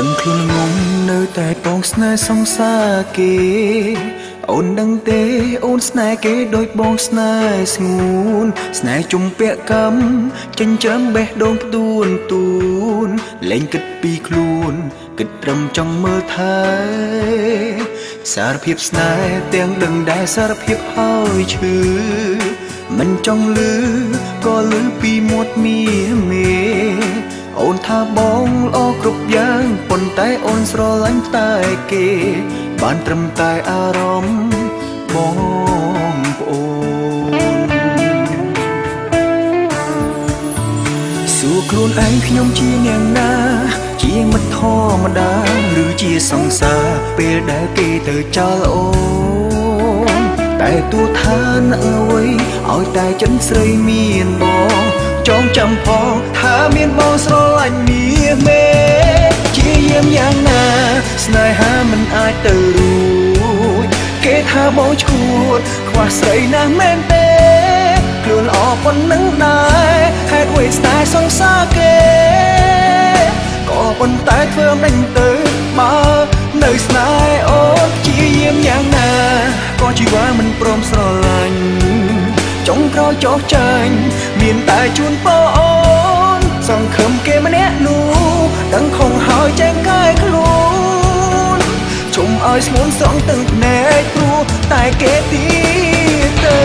ដឹងខ្លួនងងនៅតែពងស្នេហ៍សង្សារគេអូនដឹងទេអូនស្នេហ៍គេដូចបងស្នេហ៍ស្ងួនស្នេហ៍ជុំពាក់កម្មចិញ្ច្រាំបេះដូងផ្ដួនទូនលែងគិតពីខ្លួនគិតត្រឹមចង់មើលថែសារភាពស្នេហ៍ទាំងដឹងដែរសារភាពហើយឈឺមិនចង់លឺក៏លឺពីមាត់មាមេអូនថាបងល្អគ្រប់យ៉ាងប៉ុន្តែអូនស្រឡាញ់តែគេបានត្រឹមតែអារម្មណ៍បងប្អូនសួរខ្លួនឯងខ្ញុំជាអ្នកណាជាមិត្តធម្មតាឬជាសង្សារពេលដែលគេទៅចោលអូនតែទោះថាអ្នកអ្វីឲ្យតែចិនស្រីមានបងចងចាំផងថាមានបងស្រឡាញ់មាសមេជាយាមយ៉ាងណាស្នេហាមិនអាចទៅរួចគេថាបងឈួតខ្វះស្រីណាស់មែនទេខ្លួនល្អប៉ុណ្ណឹងដែរហេតុអ្វីស្នេហ៍សង្សារគេក៏ប៉ុន្តែធ្វើមិនទៅបើនៅស្នេហ៍អូនជាយាមយ៉ាងណាក៏ជីវ៉ាមិនព្រមស្រឡាញ់ចុងក្រោយចោះចាញ់មានតែជូនបងអូនសង្ឃឹមគេម្នាក់នោះដឹងខំហើយចែកកាយខ្លួនជុំឲ្យស្ងួនស្រង់ទាំងភ្នែកព្រោះតែគេទៀតទៅ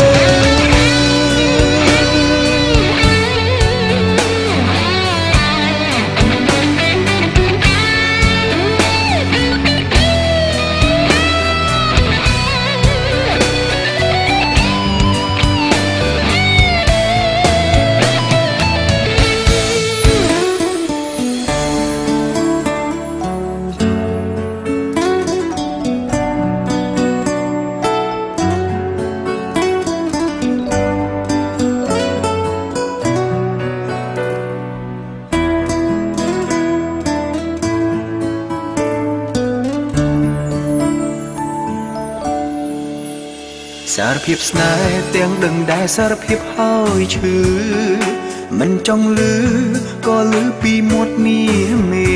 សារភាពស្នេហ៍ទាំងដឹងដែរសារភាពហើយឈឺមិនចង់លឺក៏លឺពីមាត់មាមេ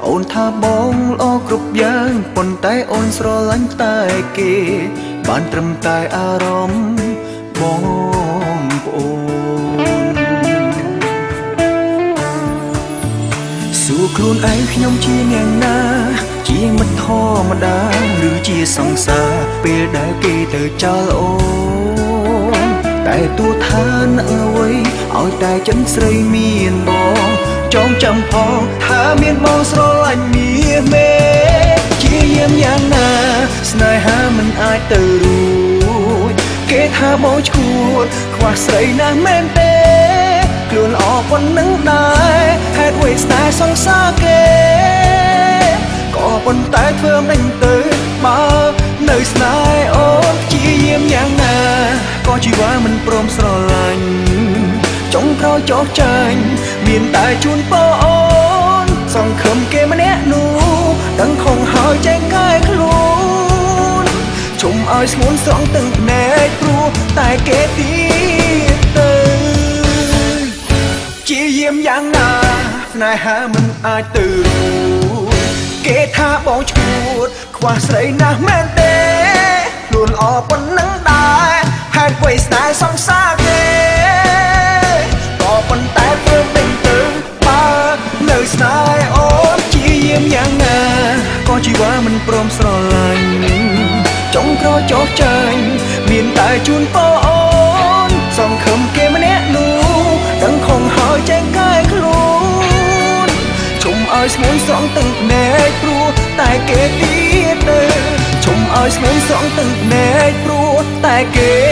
អូនថាបងល្អគ្រប់យ៉ាងប៉ុន្តែអូនស្រឡាញ់តែគេបានត្រឹមតែអារម្មណ៍បងប្អូនសួរខ្លួនឯងខ្ញុំជាអ្នកណាជាមិត្តធម្មតាឬជាសង្សារពេលដែលគេទៅចោលអូនតែទោះថាអ្នកអ្វីឲ្យតែចិនស្រីមានបងចងចាំផងថាមានបងស្រឡាញ់មាសមេជាយាមយ៉ាងណាស្នេហាមិនអាចទៅរួចគេថាបងឈួតខ្វះស្រីណាស់មែនទេខ្លួនល្អប៉ុណ្ណឹងដែរហេតុអ្វីស្នេហ៍សង្សារគេក៏ប៉ុន្តែធ្វើមិនទៅបើនៅស្នេហ៍អូនជាយាមយ៉ាងណាក៏ជីវ៉ាមិនព្រមស្រឡាញ់ចុងក្រោយចោះចាញ់មានតែជូនបងអូនសង្ឃឹមគេម្នាក់នោះដឹងខំហើយចែកកាយខ្លួនជុំឲ្យស្ងួនស្រង់ទាំងភ្នែកព្រោះតែគេទៀតទៅជាយាមយ៉ាងណាស្នេហាមិនអាចទៅរួចគេថាបងឈួតខ្វះស្រីណាស់មែនទេខ្លួនល្អប៉ុណ្ណឹងដែរហេតុអ្វីស្នេហ៍សង្សារគេក៏ប៉ុន្តែធ្វើមិនទៅបើនៅស្នេហ៍អូនជាយាមយ៉ាងណាក៏ជីវ៉ាមិនព្រមស្រឡាញ់ចុងក្រោយចោះចាញ់មានតែជូនបងអូនសង្ឃឹមគេម្នាក់នោះដឹងខំហើយចែកកាយខ្លួនជុំឲ្យស្ងួនស្រង់ទាំងភ្នែកព្រោះតែគេទៀតទៅជុំឲ្យស្ងួនស្រង់ទាំងភ្នែកព្រោះតែគេ